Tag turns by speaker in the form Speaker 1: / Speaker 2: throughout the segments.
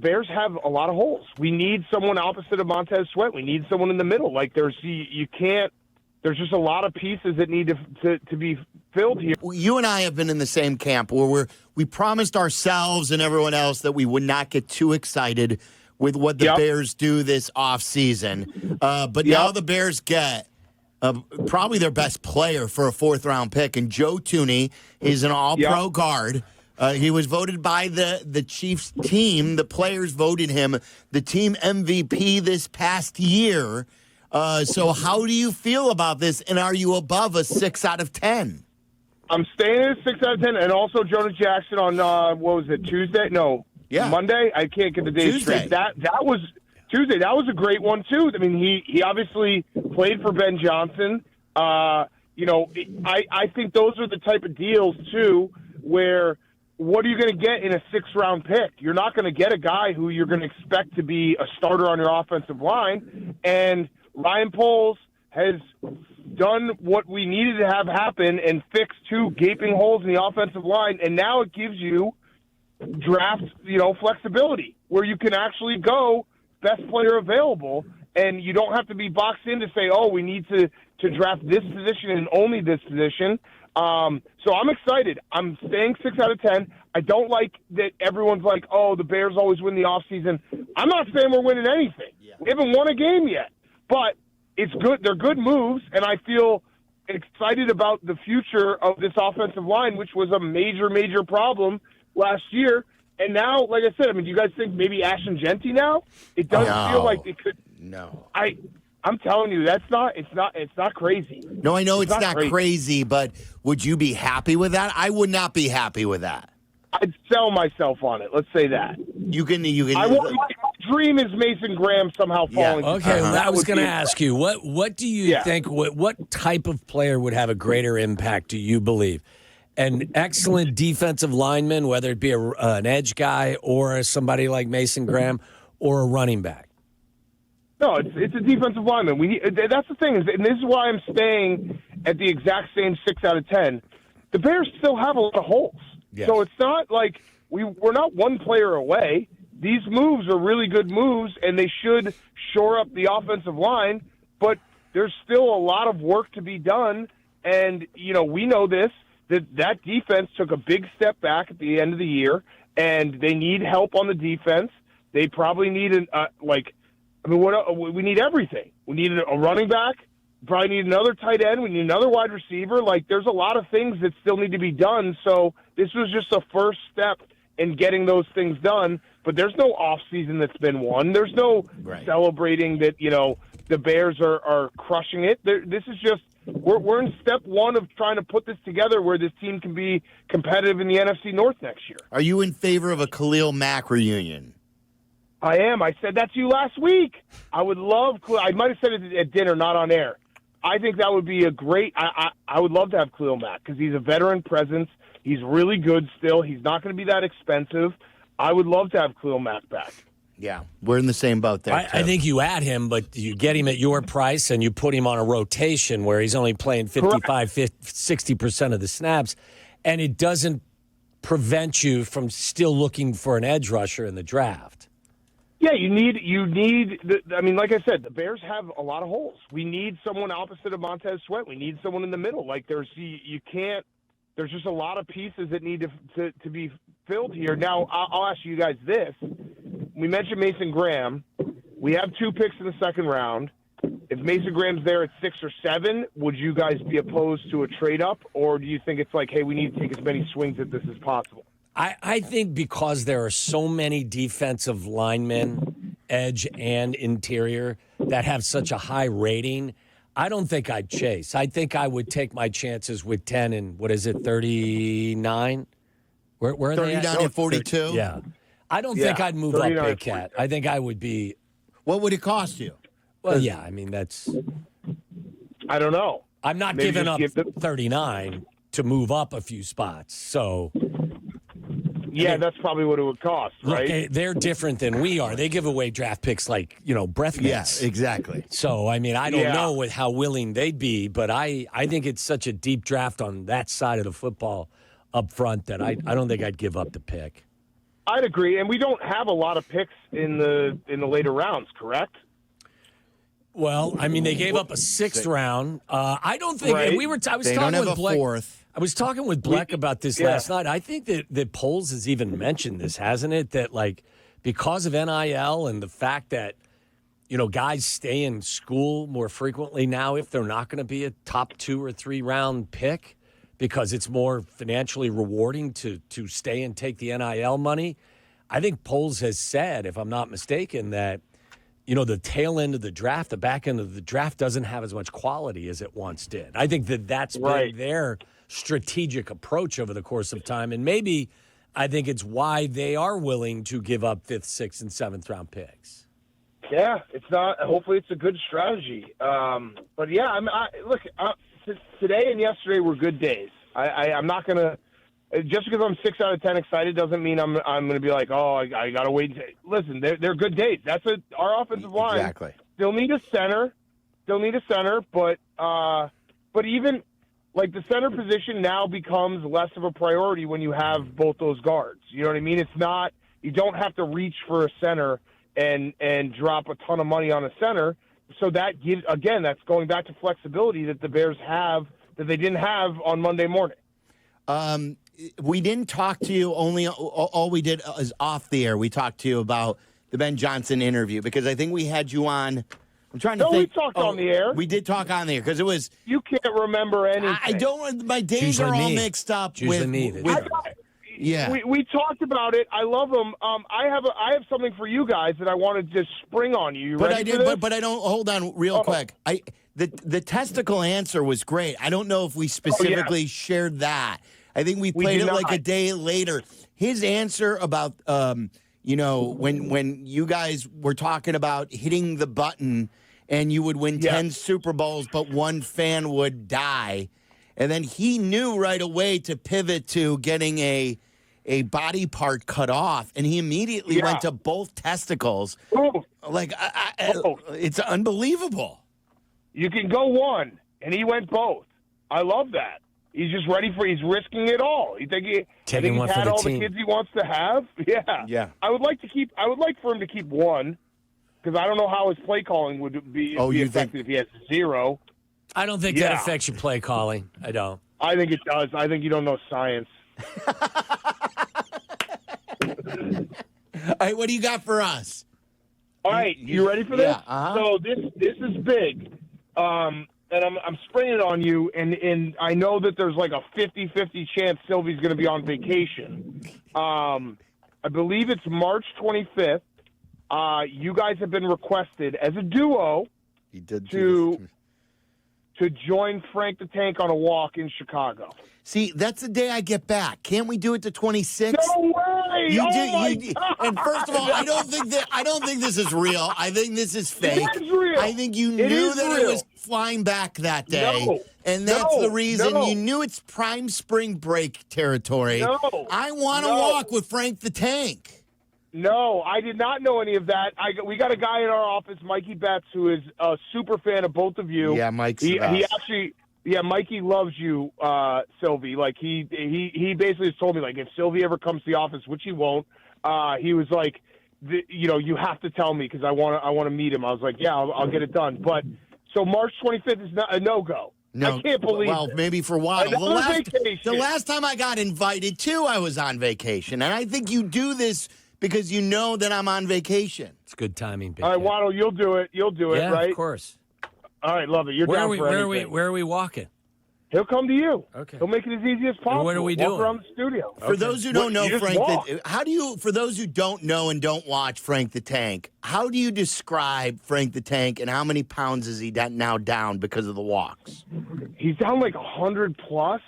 Speaker 1: Bears have a lot of holes. We need someone opposite of Montez Sweat. We need someone in the middle. Like there's just a lot of pieces that need to be filled here.
Speaker 2: You and I have been in the same camp where we promised ourselves and everyone else that we would not get too excited with what the Bears do this offseason. But now the Bears get probably their best player for a fourth-round pick, and Joe Thuney is an all-pro guard. He was voted by the Chiefs team. The players voted him the team MVP this past year. So how do you feel about this, and are you above a 6 out of 10?
Speaker 1: I'm staying at a 6 out of 10, and also Jonah Jackson on, what was it, Tuesday? No, Monday? I can't get the days straight. That was Tuesday. That was a great one, too. I mean, he obviously played for Ben Johnson. I think those are the type of deals, too, where what are you going to get in a 6th-round pick? You're not going to get a guy who you're going to expect to be a starter on your offensive line, and Ryan Poles has done what we needed to have happen and fixed 2 gaping holes in the offensive line, and now it gives you draft, flexibility where you can actually go best player available, and you don't have to be boxed in to say, oh, we need to draft this position and only this position. So I'm excited. I'm staying 6 out of 10. I don't like that everyone's like, oh, the Bears always win the offseason. I'm not saying we're winning anything. Yeah. We haven't won a game yet. But it's good. They're good moves, and I feel excited about the future of this offensive line, which was a major, major problem last year. And now, like I said, I mean, do you guys think maybe Ashton Jeanty now? It does feel like it could.
Speaker 2: No.
Speaker 1: I'm telling you, it's not crazy.
Speaker 2: No, I know it's not crazy, but would you be happy with that? I would not be happy with that.
Speaker 1: I'd sell myself on it. Let's say that.
Speaker 2: You can.
Speaker 1: My dream is Mason Graham somehow falling.
Speaker 3: Yeah. Okay, I was going to ask you, what do you think, what type of player would have a greater impact, do you believe? An excellent defensive lineman, whether it be an edge guy or somebody like Mason Graham, or a running back?
Speaker 1: No, it's a defensive lineman. That's the thing, and this is why I'm staying at the exact same 6 out of 10. The Bears still have a lot of holes. Yes. So it's not like we're not one player away. These moves are really good moves, and they should shore up the offensive line, but there's still a lot of work to be done, and, we know this, that defense took a big step back at the end of the year, and they need help on the defense. They probably need we need everything. We need a running back. Probably need another tight end. We need another wide receiver. There's a lot of things that still need to be done. So this was just a first step in getting those things done. But there's no offseason that's been won. There's no celebrating that, the Bears are crushing it. This is just we're in step one of trying to put this together where this team can be competitive in the NFC North next year.
Speaker 2: Are you in favor of a Khalil Mack reunion?
Speaker 1: I am. I said that to you last week. I would love – I might have said it at dinner, not on air. I think that would be a great – I would love to have Khalil Mack because he's a veteran presence. He's really good still. He's not going to be that expensive. I would love to have Khalil Mack back.
Speaker 2: Yeah, we're in the same boat there,
Speaker 3: I think you add him, but you get him at your price and you put him on a rotation where he's only playing 60% of the snaps, and it doesn't prevent you from still looking for an edge rusher in the draft.
Speaker 1: Yeah, you need. Like I said, the Bears have a lot of holes. We need someone opposite of Montez Sweat. We need someone in the middle. There's just a lot of pieces that need to be filled here. Now, I'll ask you guys this. We mentioned Mason Graham. We have 2 picks in the second round. If Mason Graham's there at 6 or 7, would you guys be opposed to a trade-up? Or do you think it's like, hey, we need to take as many swings at this as possible?
Speaker 3: I think because there are so many defensive linemen, edge and interior, that have such a high rating, I don't think I'd chase. I think I would take my chances with 10 and, 39? Where are
Speaker 2: 39
Speaker 3: they at?
Speaker 2: and 42?
Speaker 3: Yeah. I don't think I'd move up, Big Cat. I think I would be.
Speaker 2: What would it cost you?
Speaker 3: Well, that's.
Speaker 1: I don't know.
Speaker 3: I'm not giving up 39 to move up a few spots, so.
Speaker 1: Yeah, that's probably what it would cost, right?
Speaker 3: Look, they're different than we are. They give away draft picks like, breath mints.
Speaker 2: Yeah, exactly.
Speaker 3: So, I don't know how willing they'd be, but I think it's such a deep draft on that side of the football up front that I don't think I'd give up the pick.
Speaker 1: I'd agree, and we don't have a lot of picks in the later rounds, correct?
Speaker 3: Well, I mean, they gave up a sixth round. I don't think
Speaker 1: Right.
Speaker 3: I was talking with Blake.
Speaker 2: Fourth.
Speaker 3: I was talking with Bleck about this last night. I think that Poles has even mentioned this, hasn't it? That like because of NIL and the fact that guys stay in school more frequently now if they're not going to be a top 2 or 3 round pick because it's more financially rewarding to stay and take the NIL money. I think Poles has said, if I'm not mistaken, that the tail end of the draft, the back end of the draft doesn't have as much quality as it once did. I think that's been their strategic approach over the course of time. And maybe I think it's why they are willing to give up 5th, 6th, and 7th round picks.
Speaker 1: Yeah, it's not. Hopefully, it's a good strategy. But yeah, look. Today and yesterday were good days. I'm not gonna just because I'm 6 out of 10 excited doesn't mean I'm gonna be like, oh, I gotta wait. Listen, they're good days. That's our offensive line.
Speaker 2: Exactly.
Speaker 1: They'll need a center. But even like the center position now becomes less of a priority when you have both those guards. You know what I mean? It's not. You don't have to reach for a center and drop a ton of money on a center. So that gives, again, that's going back to flexibility that the Bears have that they didn't have on Monday morning.
Speaker 2: We didn't talk to you. All we did is off the air. We talked to you about the Ben Johnson interview because I think we had you on. I'm trying to think.
Speaker 1: We talked on the air.
Speaker 2: We did talk on the air because it was.
Speaker 1: You can't remember anything.
Speaker 2: I don't. My days are all mixed up with. Yeah,
Speaker 1: we talked about it. I love them. I have something for you guys that I wanted to spring on you.
Speaker 2: But I did. But I don't. Hold on, real quick. The testicle answer was great. I don't know if we specifically shared that. I think we played it like a day later. His answer about when you guys were talking about hitting the button and you would win 10 Super Bowls, but one fan would die, and then he knew right away to pivot to getting a body part cut off, and he immediately went to both testicles.
Speaker 1: Ooh.
Speaker 2: Like, it's unbelievable.
Speaker 1: You can go one, and he went both. I love that. He's just ready he's risking it all. He's had all the kids he wants to have. Yeah. I would like for him to keep one, because I don't know how his play calling would be affected if he has 0.
Speaker 3: I don't think that affects your play calling. I don't.
Speaker 1: I think it does. I think you don't know science.
Speaker 2: All right, what do you got for us?
Speaker 1: All right, you ready for this?
Speaker 2: Yeah, uh-huh.
Speaker 1: So this is big, and I'm springing it on you, and I know that there's like a 50-50 chance Silvy's going to be on vacation. I believe it's March 25th. You guys have been requested as a duo to join Frank the Tank on a walk in Chicago.
Speaker 2: See, that's the day I get back. Can't we do it the 26th?
Speaker 1: No way!
Speaker 2: And first of all, I don't think this is real. I think this is fake.
Speaker 1: It is real.
Speaker 2: I think you knew that I was flying back that day.
Speaker 1: No.
Speaker 2: And that's the reason. You knew it's prime spring break territory.
Speaker 1: No.
Speaker 2: I want to walk with Frank the Tank.
Speaker 1: No, I did not know any of that. We got a guy in our office, Mikey Betts, who is a super fan of both of you.
Speaker 2: Yeah, Mike's
Speaker 1: he actually, Mikey loves you, Silvy. Like he basically has told me, like, if Silvy ever comes to the office, which he won't, he was like, you have to tell me because I want to meet him. I was like, yeah, I'll get it done. But so March 25th is not a no-go.
Speaker 2: No,
Speaker 1: I can't believe
Speaker 2: Well,
Speaker 1: it.
Speaker 2: maybe for Waddle.
Speaker 1: The
Speaker 2: last time I got invited too, I was on vacation, and I think you do this because you know that I'm on vacation.
Speaker 3: It's good timing, Big
Speaker 1: All right,
Speaker 3: Cat.
Speaker 1: Waddle, you'll do it. You'll do it, right?
Speaker 3: Yeah, of course.
Speaker 1: All right, love it. You're down for anything.
Speaker 3: Where are we walking?
Speaker 1: He'll come to you.
Speaker 3: Okay.
Speaker 1: He'll make it as easy as possible.
Speaker 3: And what are we
Speaker 1: Walk
Speaker 3: doing?
Speaker 1: around the studio.
Speaker 2: For those who don't know, Frank, for those who don't know and don't watch Frank the Tank, how do you describe Frank the Tank, and how many pounds is he now down because of the walks?
Speaker 1: He's down like 100 plus.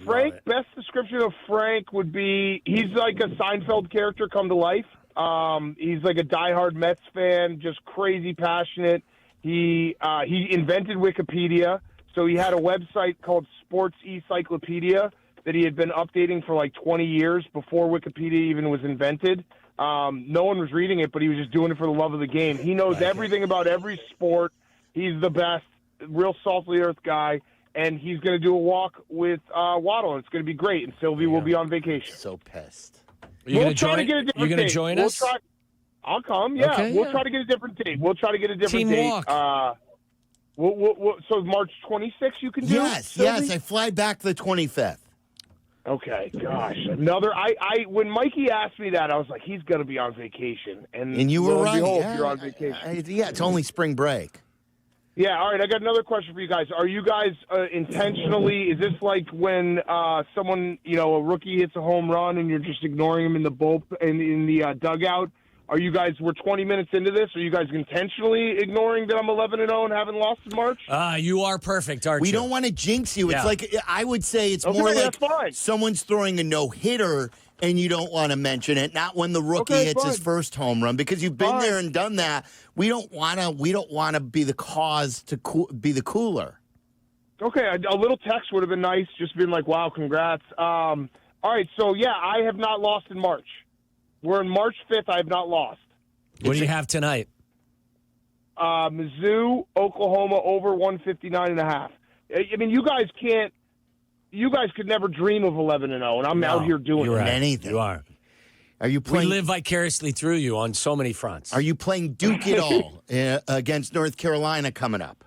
Speaker 1: Frank, best description of Frank would be he's like a Seinfeld character come to life. He's like a diehard Mets fan, just crazy passionate. He invented Wikipedia. So he had a website called Sports Encyclopedia that he had been updating for like 20 years before Wikipedia even was invented. No one was reading it, but he was just doing it for the love of the game. He knows everything about every sport. He's the best, real salt-of-the-earth guy, and he's going to do a walk with Waddle, and it's going to be great, and Silvy will be on vacation.
Speaker 2: So pissed.
Speaker 1: We'll try to get a different date.
Speaker 3: You going to join us?
Speaker 1: I'll come, yeah.
Speaker 3: Okay,
Speaker 1: we'll try to get a different date.
Speaker 3: Team
Speaker 1: date.
Speaker 3: walk.
Speaker 1: So March 26th you can do?
Speaker 2: Yes, I fly back the 25th.
Speaker 1: Okay, gosh. When Mikey asked me that, I was like, he's going to be on vacation. And
Speaker 2: you were right.
Speaker 1: You're on vacation.
Speaker 2: It's only spring break.
Speaker 1: Yeah, all right, I got another question for you guys. Are you guys intentionally, is this like when someone, a rookie hits a home run and you're just ignoring him in the dugout? We're 20 minutes into this. Are you guys intentionally ignoring that I'm 11-0 and haven't lost in March?
Speaker 3: You are perfect, aren't you?
Speaker 2: We don't want to jinx you. It's like, I would say it's more like someone's throwing a no-hitter and you don't want to mention it, not when the rookie hits his first home run, because you've been there and done that. We don't want to be the cause to be the cooler.
Speaker 1: Okay, a little text would have been nice, just being like, wow, congrats. All right, so, I have not lost in March. We're in March 5th. I have not lost.
Speaker 3: What do you have tonight?
Speaker 1: Mizzou, Oklahoma, over 159.5. I mean, you guys could never dream of 11-0, and I'm out here doing
Speaker 2: anything.
Speaker 3: You are.
Speaker 2: Are you playing?
Speaker 3: We live vicariously through you on so many fronts.
Speaker 2: Are you playing Duke at all against North Carolina coming up?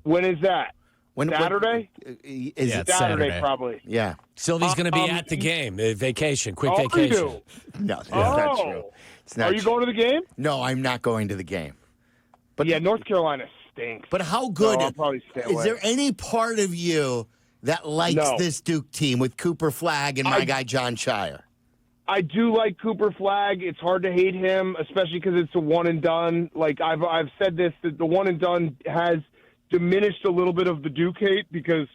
Speaker 1: When is that? Saturday?
Speaker 2: Is it
Speaker 1: Saturday, probably.
Speaker 2: Yeah.
Speaker 3: Sylvie's going to be at the game. Vacation. Quick
Speaker 1: vacation.
Speaker 3: vacation.
Speaker 2: No, that's not true. It's not
Speaker 1: Are you going to the game?
Speaker 2: No, I'm not going to the game. But
Speaker 1: North Carolina stinks.
Speaker 2: But how good?
Speaker 1: I'll probably stay away.
Speaker 2: Is there any part of you that likes this Duke team with Cooper Flagg and my guy John Shire?
Speaker 1: I do like Cooper Flagg. It's hard to hate him, especially because it's a one and done. Like I've said this, that the one and done has diminished a little bit of the Duke hate, because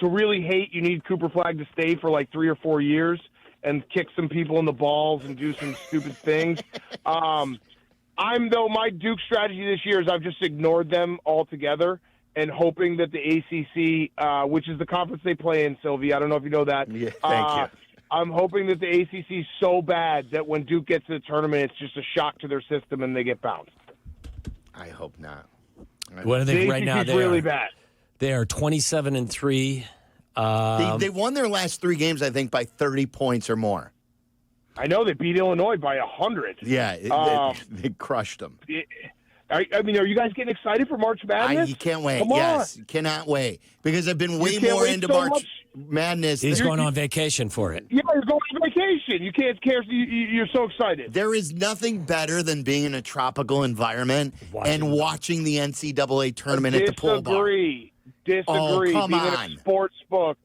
Speaker 1: to really hate, you need Cooper Flagg to stay for like 3 or 4 years and kick some people in the balls and do some stupid things. My Duke strategy this year is I've just ignored them altogether and hoping that the ACC, which is the conference they play in, Sylvie, I don't know if you know that.
Speaker 2: Yeah, thank you.
Speaker 1: I'm hoping that the ACC is so bad that when Duke gets to the tournament, it's just a shock to their system and they get bounced.
Speaker 2: I hope not.
Speaker 3: What are they right now?
Speaker 1: They're really bad.
Speaker 3: They are 27-3.
Speaker 2: They won their last 3 games, I think, by 30 points or more.
Speaker 1: I know they beat Illinois by 100.
Speaker 2: Yeah, they crushed them.
Speaker 1: Are you guys getting excited for March Madness?
Speaker 2: You can't wait.
Speaker 1: Come
Speaker 2: yes,
Speaker 1: on.
Speaker 2: Cannot wait, because I've been way more into March Madness.
Speaker 3: He's going on vacation for it.
Speaker 1: Yeah, you're going on vacation. You can't care. You're so excited.
Speaker 2: There is nothing better than being in a tropical environment and watching the NCAA tournament at the pool bar.
Speaker 1: Disagree.
Speaker 2: Oh, come on.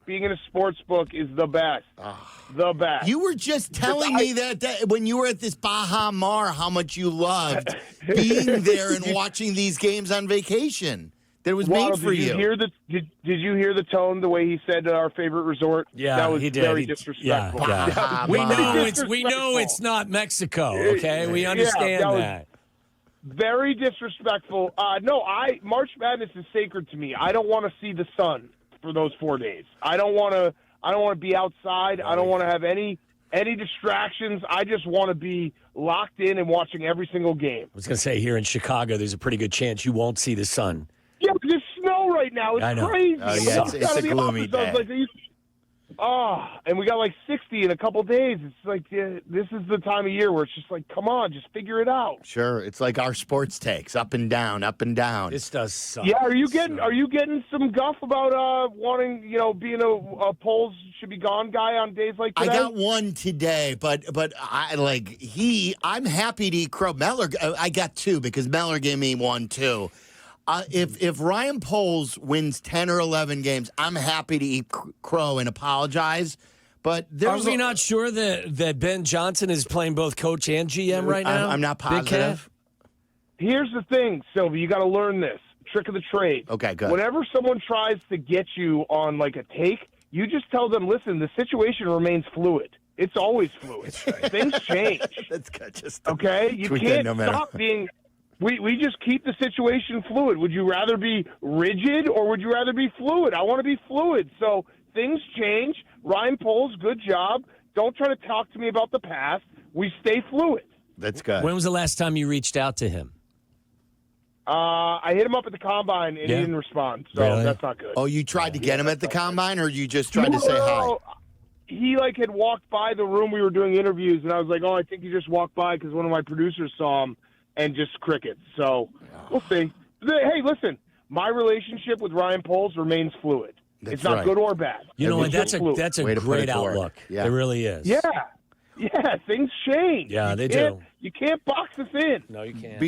Speaker 1: Being in a sports book is the best. The best.
Speaker 2: You were just telling me that when you were at this Baja Mar, how much you loved being there and watching these games on vacation. That was made for you.
Speaker 1: Did you hear the tone, the way he said our favorite resort?
Speaker 3: Yeah,
Speaker 1: that was
Speaker 3: he did.
Speaker 1: very disrespectful.
Speaker 3: Yeah. We know it's not Mexico. Okay, we understand that.
Speaker 1: Very disrespectful. March Madness is sacred to me. I don't want to see the sun for those 4 days. I don't want to be outside. I don't want to have any distractions. I just want to be locked in and watching every single game.
Speaker 3: I was going to say, here in Chicago, there's a pretty good chance you won't see the sun.
Speaker 1: Yeah, but there's snow right now. It's crazy.
Speaker 2: Oh, yeah, it's a gloomy day.
Speaker 1: And we got like 60 in a couple days. It's like, this is the time of year where it's just like, come on, just figure it out.
Speaker 2: Sure, it's like our sports takes, up and down, up and down.
Speaker 3: This does suck.
Speaker 1: Yeah, are you getting some guff about wanting, being a polls should be gone guy on days like today?
Speaker 2: I got one today, but I'm happy to eat crow. Meller, I got 2 because Meller gave me 1 too. If Ryan Poles wins 10 or 11 games, I'm happy to eat crow and apologize. But
Speaker 3: are we not sure that Ben Johnson is playing both coach and GM right now?
Speaker 2: I'm not positive.
Speaker 1: Here's the thing, Sylvie. You got to learn this trick of the trade.
Speaker 2: Okay, good.
Speaker 1: Whenever someone tries to get you on like a take, you just tell them, listen, the situation remains fluid. It's always fluid. Things change.
Speaker 2: That's good.
Speaker 1: You can't stop being. We just keep the situation fluid. Would you rather be rigid or would you rather be fluid? I want to be fluid. So things change. Ryan Poles, good job. Don't try to talk to me about the past. We stay fluid.
Speaker 2: That's good.
Speaker 3: When was the last time you reached out to him?
Speaker 1: I hit him up at the Combine and he didn't respond. So that's not good.
Speaker 2: Oh, you tried to get him at the Combine or you just tried to say hi?
Speaker 1: he had walked by the room we were doing interviews, and I was like, oh, I think he just walked by because one of my producers saw him, and just crickets. So we'll see. Hey, listen, my relationship with Ryan Poles remains fluid. It's not good or bad.
Speaker 3: You know, and that's a great outlook.
Speaker 2: Yeah.
Speaker 3: It really is.
Speaker 1: Yeah. Yeah, things change.
Speaker 3: Yeah, they do.
Speaker 1: You can't box us in.
Speaker 3: No, you can't.